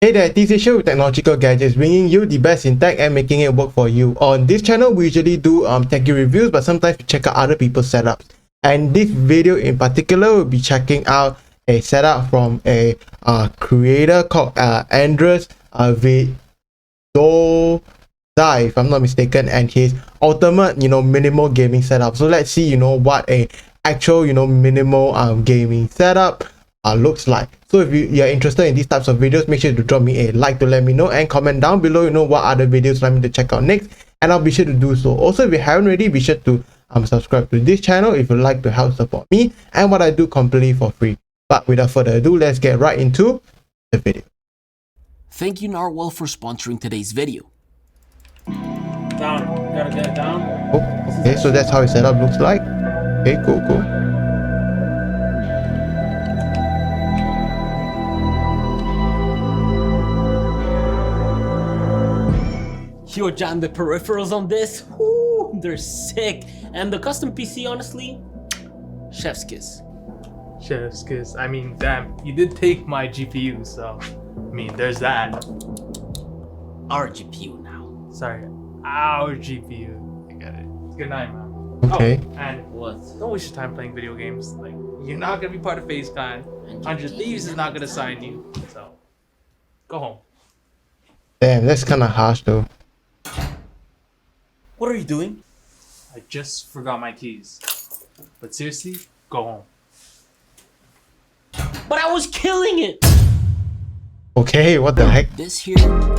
Hey there, TC Show with Technological Gadgets, bringing you the best in tech and making it work for you. On this channel, we usually do techie reviews, but sometimes we check out other people's setups. And this video in particular, will be checking out a setup from a creator called Andres Vidolza, if I'm not mistaken, and his ultimate, minimal gaming setup. So let's see, what a actual, minimal gaming setup looks like. So if you're interested in these types of videos, make sure to drop me a like to let me know, and comment down below what other videos you want me to check out next, and I'll be sure to do so. Also, if you haven't already, be sure to subscribe to this channel if you'd like to help support me and what I do completely for free. But without further ado, let's get right into the video. Thank you, Narwhal, for sponsoring today's video. Down. Gotta get it down. Oh, okay, so that's how his setup looks like. Okay, cool. Yo, John, the peripherals on this, whoo, they're sick. And the custom PC, honestly, chef's kiss. Chef's kiss. I mean, damn, you did take my GPU, so I mean, there's that. Our GPU now. Sorry, our GPU. I get it. Good night, man. Okay. Oh, and What? don't waste your time playing video games. Like, you're not gonna be part of FaceCon. 100 Thieves is not gonna sign you, so go home. Damn, that's kind of harsh though. What are you doing? I just forgot my keys. But seriously, go home. But I was killing it! Okay, what the heck? This here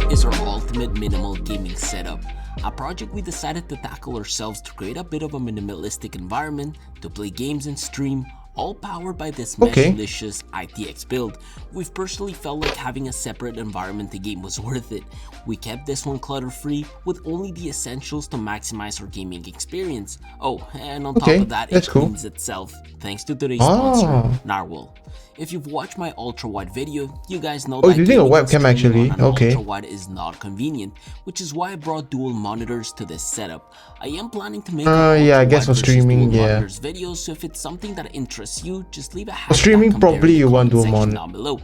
is our ultimate minimal gaming setup, a project we decided to tackle ourselves to create a bit of a minimalistic environment to play games and stream, all powered by this delicious ITX build. We've personally felt like having a separate environment to game was worth it. We kept this one clutter free with only the essentials to maximize our gaming experience. Oh, and on top of that, it cleans itself, thanks to today's sponsor, Narwhal. If you've watched my ultra-wide video, you guys know that using a webcam actually. Okay. Ultra-wide is not convenient, which is why I brought dual monitors to this setup. I am planning to make I guess for streaming, monitors videos, so if it's something that interests you, just leave a hashtag streaming probably you want dual monitor down below.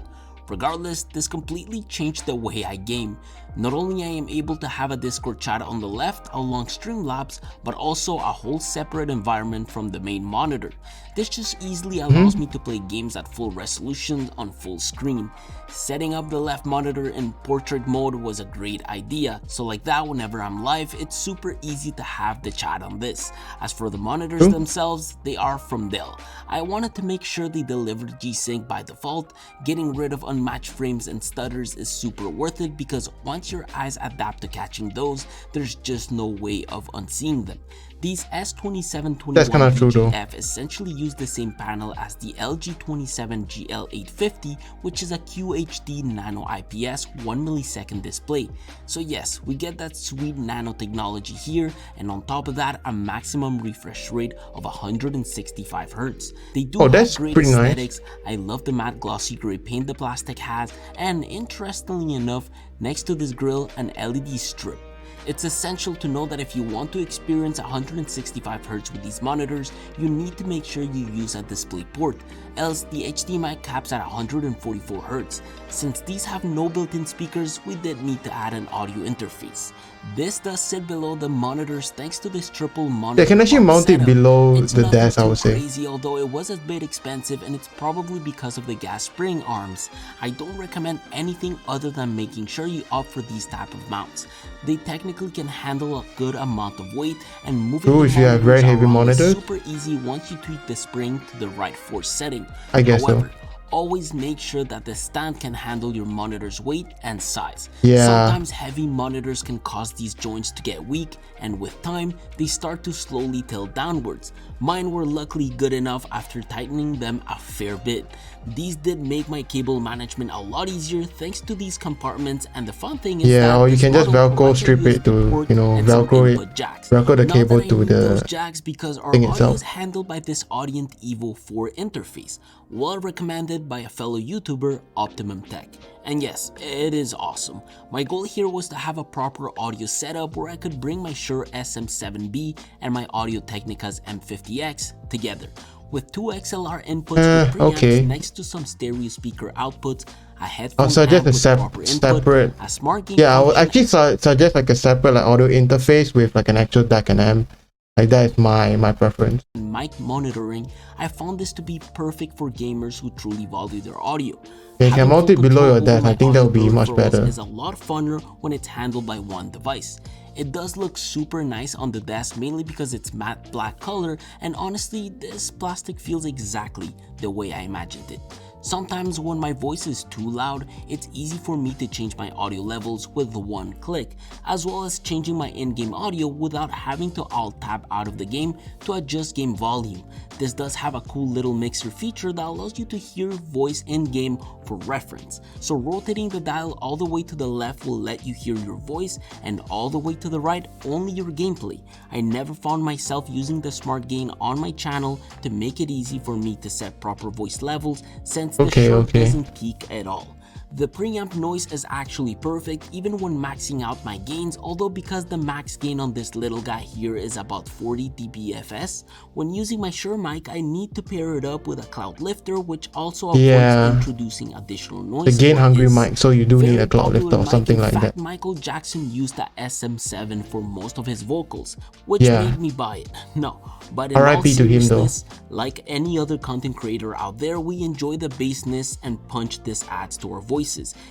Regardless, this completely changed the way I game. Not only I am able to have a Discord chat on the left along Streamlabs, but also a whole separate environment from the main monitor. This just easily allows me to play games at full resolution on full screen. Setting up the left monitor in portrait mode was a great idea, so like that whenever I'm live, it's super easy to have the chat on this. As for the monitors themselves, they are from Dell. I wanted to make sure they delivered G-Sync by default. Getting rid of unmatched frames and stutters is super worth it because once your eyes adapt to catching those, there's just no way of unseeing them. These S2721VGF essentially use the same panel as the LG 27GL850, which is a QHD Nano IPS 1 millisecond display. So yes, we get that sweet nano technology here, and on top of that, a maximum refresh rate of 165 Hz. They do have great aesthetics. I love the matte glossy gray paint the plastic has, and interestingly enough, next to this grill, an LED strip. It's essential to know that if you want to experience 165 Hz with these monitors, you need to make sure you use a display port, else the HDMI caps at 144 Hz. Since these have no built-in speakers, we did need to add an audio interface. This does sit below the monitors thanks to this triple monitor. They can actually mount it below the desk, I would say. Crazy, although it was a bit expensive, and it's probably because of the gas spring arms. I don't recommend anything other than making sure you opt for these type of mounts. They technically can handle a good amount of weight, and moving if you have very heavy monitors, super easy once you tweak the spring to the right force setting. I guess However, always make sure that the stand can handle your monitor's weight and size. Yeah. Sometimes heavy monitors can cause these joints to get weak, and with time, they start to slowly tilt downwards. Mine were luckily good enough after tightening them a fair bit. These did make my cable management a lot easier thanks to these compartments, and the fun thing is or you can just Velcro strip it to, Velcro the cable to the jacks because our thing audio itself. is handled by this Audient Evo 4 interface, well recommended by a fellow YouTuber, Optimum Tech. And yes, it is awesome. My goal here was to have a proper audio setup where I could bring my Shure SM7B and my Audio-Technica's M50X together. With two XLR inputs with preamps next to some stereo speaker outputs, a headphone suggest amp a with proper input, separate. a smart game Yeah, I would function, actually suggest like a separate like audio interface with like an actual DAC and amp. Like that is my preference. mic monitoring. I found this to be perfect for gamers who truly value their audio. Yeah, you can Having mount it full below your control over desk. I my think that would audio be much peripherals better. is a lot funner when it's handled by one device. It does look super nice on the desk, mainly because it's matte black color, and honestly, this plastic feels exactly the way I imagined it. Sometimes when my voice is too loud, it's easy for me to change my audio levels with one click, as well as changing my in-game audio without having to alt-tab out of the game to adjust game volume. This does have a cool little mixer feature that allows you to hear voice in-game for reference. So rotating the dial all the way to the left will let you hear your voice, and all the way to the right only your gameplay. I never found myself using the smart gain on my channel to make it easy for me to set proper voice levels, since the sharp doesn't peak at all. The preamp noise is actually perfect even when maxing out my gains, although because the max gain on this little guy here is about 40 dBFS, when using my Shure mic I need to pair it up with a cloud lifter, which also avoids introducing additional noise. The gain hungry mic, so you do need a cloud lifter or something like that. Michael Jackson used the SM7 for most of his vocals, which made me buy it. No, but in all seriousness, like any other content creator out there, we enjoy the bassness and punch this adds to our voices.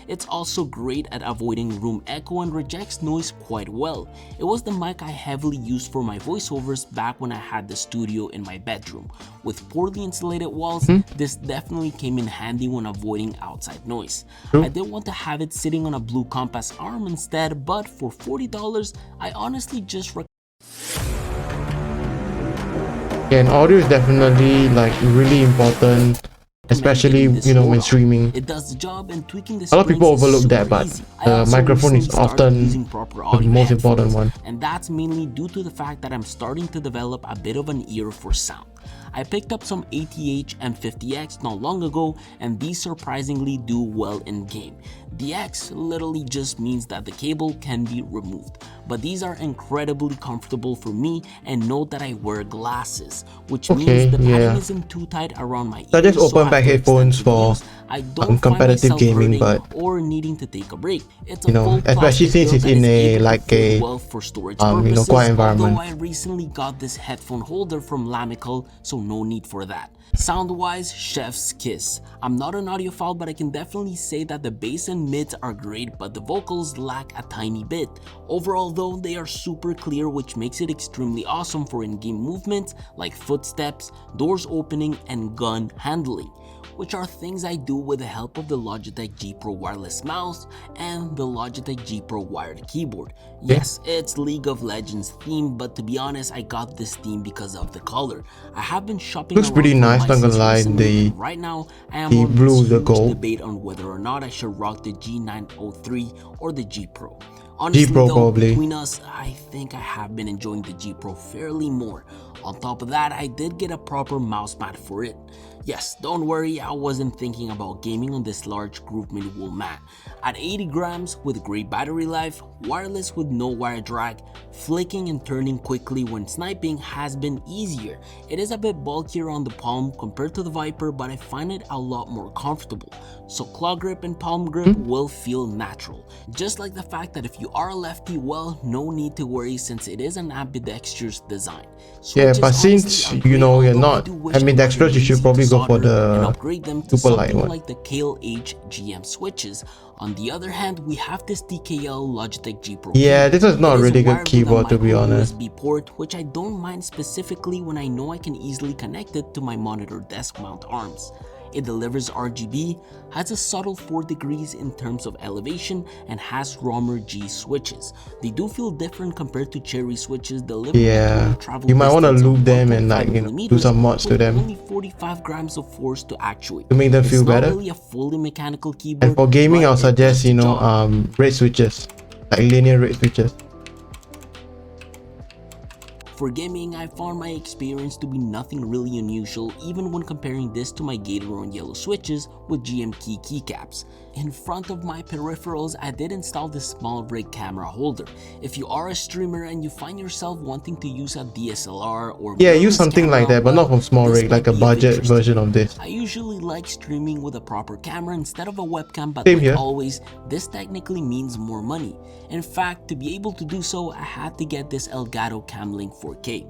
It's also great at avoiding room echo and rejects noise quite well. It was the mic I heavily used for my voiceovers back when I had the studio in my bedroom. With poorly insulated walls, this definitely came in handy when avoiding outside noise. I did want to have it sitting on a blue compass arm instead, but for $40, I honestly just and audio is definitely like really important, especially when streaming. It does the job, and tweaking the a lot of people overlook that, but the microphone is often the most important one. And that's mainly due to the fact that I'm starting to develop a bit of an ear for sound. I picked up some ATH M50X not long ago, and these surprisingly do well in game. The X literally just means that the cable can be removed, but these are incredibly comfortable for me, and note that I wear glasses, which means the padding isn't too tight around my ears. So just open back headphones for competitive gaming, but or needing to take a break. It's especially since it's in a for storage quiet environment. Although I recently got this headphone holder from Lamical, so no need for that. Sound-wise, chef's kiss. I'm not an audiophile, but I can definitely say that the bass and mids are great, but the vocals lack a tiny bit. Overall though, they are super clear, which makes it extremely awesome for in-game movements like footsteps, doors opening, and gun handling, which are things I do with the help of the Logitech G Pro wireless mouse and the Logitech G Pro wired keyboard. Yes, it's League of Legends themed, but to be honest, I got this theme because of the color. I have been shopping looks pretty nice, not gonna lie. Right now, I am the on blue, this the huge gold debate on whether or not I should rock the G903 or the G Pro. Honestly, G Pro though, probably. between us, I think I have been enjoying the G Pro fairly more. On top of that, I did get a proper mouse mat for it. Yes, don't worry, I wasn't thinking about gaming on this large Groove Mini wool mat. At 80 grams with great battery life, wireless with no wire drag, flicking and turning quickly when sniping has been easier. It is a bit bulkier on the palm compared to the Viper, but I find it a lot more comfortable. So claw grip and palm grip will feel natural. Just like the fact that if you are a lefty, well, no need to worry since it is an ambidextrous design. Yeah, but since you're not ambidextrous, you should probably go for the upgrade them to super light one, like the Kale H GM switches. On the other hand, we have this TKL Logitech G Pro. Yeah, this is not a really good keyboard, to be honest. USB port, which I don't mind specifically when I know I can easily connect it to my monitor desk mount arms. It delivers RGB, has a subtle 4 degrees in terms of elevation, and has Romer G switches. They do feel different compared to Cherry switches delivered. Yeah, you might want to loop them and do some mods to them. Only 45 grams of force to actuate. To make them feel better. Really a fully mechanical keyboard, and for gaming, I'll suggest rate switches, like linear rate switches. For gaming, I found my experience to be nothing really unusual even when comparing this to my Gateron yellow switches with GM keycaps. In front of my peripherals, I did install this small rig camera holder. If you are a streamer and you find yourself wanting to use a DSLR or Yeah, use mirrorless something like camera, that, but not well, from small this rig, might like a be of budget interest to version you. of this. I usually like streaming with a proper camera instead of a webcam, but Same like here. always, this technically means more money. In fact, to be able to do so, I had to get this Elgato Camlink 4K.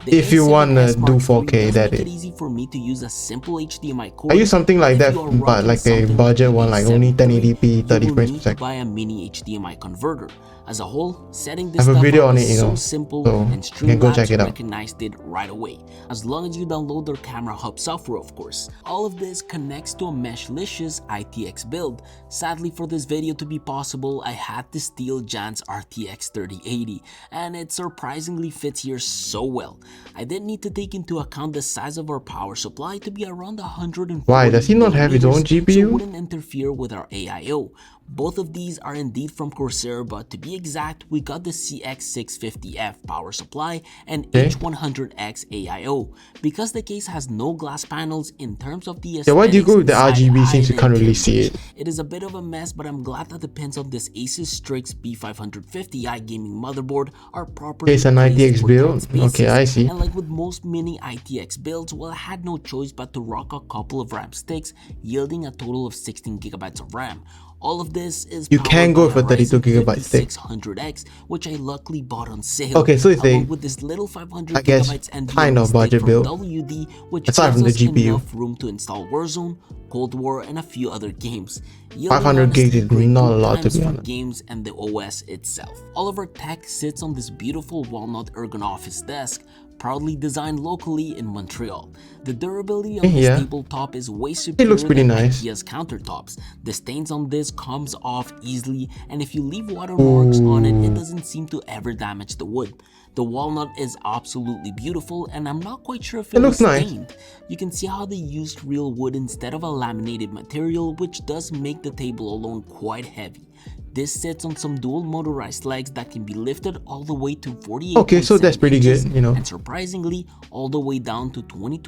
The If you A7S wanna do Mark 4K, III does that make it is. easy for me to use a simple HDMI cord. I use something like If that, you are but rocking like a something budget one, like only 720, 1080p, you 30 will frames per need to second. buy a mini HDMI converter. As a whole, setting I this have a stuff video up on is it, you so know, simple, so and you can go check Streamlabs it out. recognized it right away. As long as you download their Camera Hub software, of course. All of this connects to a Meshlicious ITX build. Sadly, for this video to be possible, I had to steal Jan's RTX 3080, and it surprisingly fits here so well. I did need to take into account the size of our power supply to be around 140 Why, does he not have his own millimeters, so it GPU? wouldn't interfere with our AIO. Both of these are indeed from Corsair, but to be exact, we got the CX650F power supply and Okay. H100X AIO. Because the case has no glass panels, in terms of the Yeah, why do you go with the aesthetics RGB inside, since you I can't really didn't see touch. it? It is a bit of a mess, but I'm glad that the pins on this Asus Strix B550i gaming motherboard are properly Okay, it's an placed ITX for build. tight spaces. Okay, I see. And like with most mini ITX builds, well, I had no choice but to rock a couple of RAM sticks, yielding a total of 16 gigabytes of RAM. All of this is You powered can go by for a 32 Ryzen gigabyte stick. 5600X, which I luckily bought on sale. Okay, so it's along a, with this little 500 I guess, gigabytes NVMe kind of stick budget from build. WD, which Aside gives from the us GPU. enough room to install Warzone, Cold War, and a few other games. 500 gigs is Yielding not a honestly lot, great to be times for honest. games and the OS itself. All of our tech sits on this beautiful walnut ergon office desk, proudly designed locally in Montreal. The durability on this Yeah. tabletop is way superior looks pretty than nice. IKEA's countertops. The stains on this comes off easily, and if you leave watermarks on it, it doesn't seem to ever damage the wood. The walnut is absolutely beautiful, and I'm not quite sure if it looks was nice. stained. You can see how they used real wood instead of a laminated material, which does make the table alone quite heavy. This sits on some dual motorized legs that can be lifted all the way to 48. Okay, so that's pretty good, you know. And surprisingly, all the way down to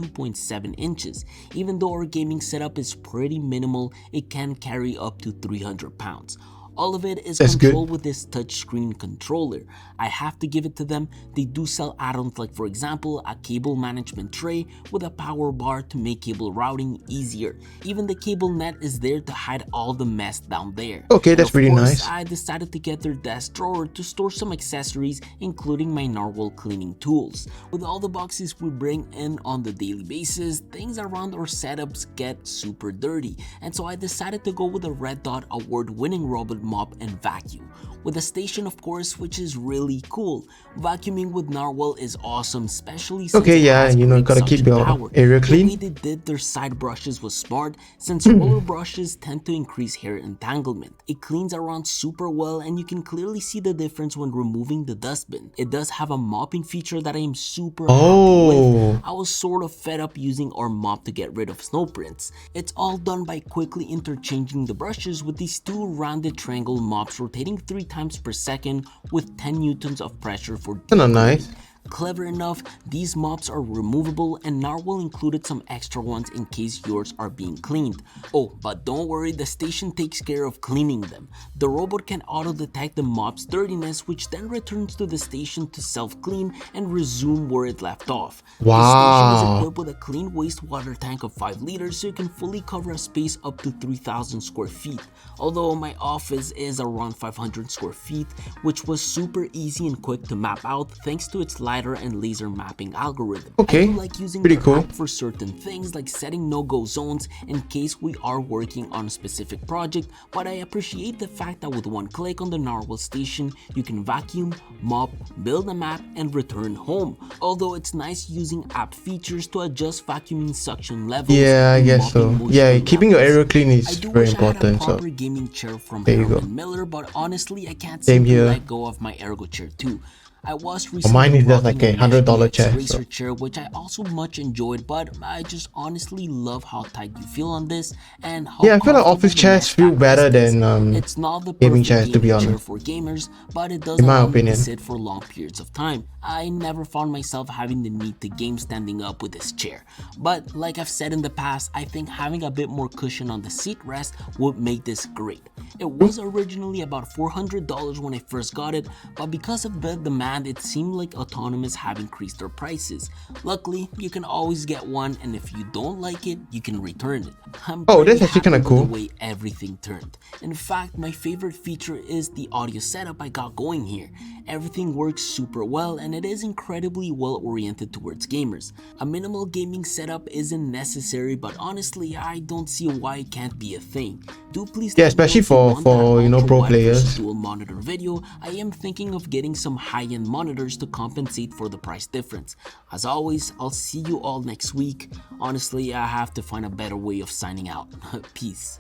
22.7 inches. Even though our gaming setup is pretty minimal, it can carry up to 300 pounds. All of it is That's good. controlled with this touchscreen controller. I have to give it to them. They do sell add-ons like, for example, a cable management tray with a power bar to make cable routing easier. Even the cable net is there to hide all the mess down there. Okay, And that's of pretty course, nice. I decided to get their desk drawer to store some accessories, including my narwhal cleaning tools. With all the boxes we bring in on the daily basis, things around our setups get super dirty, and so I decided to go with a Red Dot award-winning robot mop and vacuum. With a station, of course, which is really cool. Vacuuming with Narwhal is awesome, especially since Okay, it yeah, has you know, great gotta keep suction your power. area The clean. way they did their side brushes was smart, since roller brushes tend to increase hair entanglement. It cleans around super well, and you can clearly see the difference when removing the dustbin. It does have a mopping feature that I am super happy with. I was sort of fed up using our mop to get rid of snow prints. It's all done by quickly interchanging the brushes with these two rounded triangle mops rotating 3 times per second with 10 newtons of pressure for deep Kinda cleaning. nice. Clever enough, these mops are removable, and Narwhal included some extra ones in case yours are being cleaned. Oh, but don't worry, the station takes care of cleaning them. The robot can auto-detect the mop's dirtiness, which then returns to the station to self-clean and resume where it left off. The station is Wow. equipped with a clean wastewater tank of 5 liters, so you can fully cover a space up to 3,000 square feet. Although my office is around 500 square feet, which was super easy and quick to map out thanks to its LiDAR and laser mapping algorithm. Okay, I do like using pretty the cool. app for certain things like setting no-go zones in case we are working on a specific project, but I appreciate the fact that with one click on the Narwhal station, you can vacuum, mop, build a map, and return home. Although it's nice using app features to adjust vacuuming suction levels. Yeah, I and guess so. mopping Yeah, moisture keeping your levels. area clean I is do very wish I had a important. So proper gaming chair from There you go. Herman Miller, but honestly, I can't Same seem to here. let go of my Ergo chair too. I was recently Mine is just like rocking a $100 FTX chair, Racer so. chair, which I also much enjoyed, but I just honestly love how tight you feel on this and how Yeah, I feel like comfortable office the chairs mesh feel backrest better is. than It's not the gaming perfect chairs, to be gaming chair honest. for gamers, but it does In my allow me to opinion. sit for long periods of time. I never found myself having the need to game standing up with this chair, but like I've said in the past, I think having a bit more cushion on the seat rest would make this great. It was originally about $400 when I first got it, but because of the demand, it seemed like Autonomous have increased their prices. Luckily, you can always get one, and if you don't like it, you can return it. I'm Oh, pretty that's actually happy kinda with cool. the way everything turned. In fact, my favorite feature is the audio setup I got going here. Everything works super well, and it is incredibly well oriented towards gamers. A minimal gaming setup isn't necessary, but honestly, I don't see why it can't be a thing. Do please Yeah, let me know especially if you want for that you know, pro ultra-wide versus players. dual monitor video. I am thinking of getting some high-end monitors to compensate for the price difference. As always, I'll see you all next week. Honestly, I have to find a better way of signing out. Peace.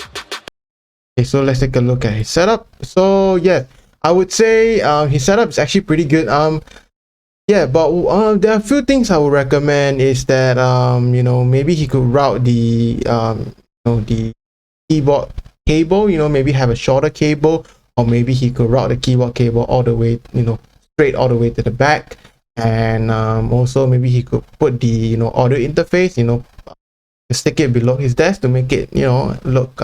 Okay, so let's take a look at his setup. So yeah, I would say his setup is actually pretty good. Yeah, but there are a few things I would recommend is that you know, maybe he could route the you know, the keyboard cable, you know, maybe have a shorter cable, or maybe he could route the keyboard cable all the way, you know, straight all the way to the back. And also maybe he could put the, you know, audio interface, you know, stick it below his desk to make it, you know, look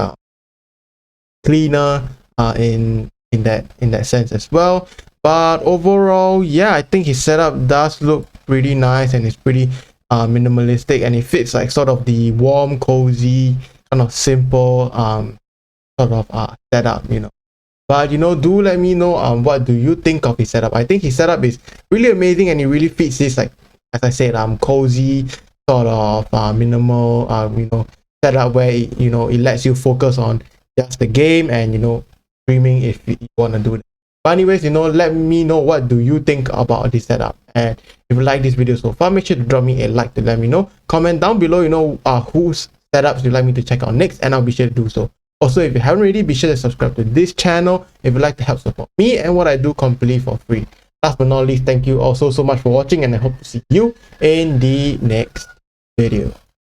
cleaner in that sense as well. But overall, yeah, I think his setup does look pretty nice, and it's pretty minimalistic, and it fits like sort of the warm, cozy, kind of simple sort of setup, you know. But you know, do let me know what do you think of his setup. I think his setup is really amazing, and it really fits this, like as I said, cozy sort of minimal you know, setup where it, you know, it lets you focus on just the game and, you know, streaming if you want to do that. But anyways, you know, let me know what do you think about this setup, and if you like this video so far, make sure to drop me a like to let me know. Comment down below, you know, whose setups you'd like me to check out next, and I'll be sure to do so. Also, if you haven't already, be sure to subscribe to this channel if you'd like to help support me and what I do completely for free. Last but not least, thank you also so much for watching, and I hope to see you in the next video.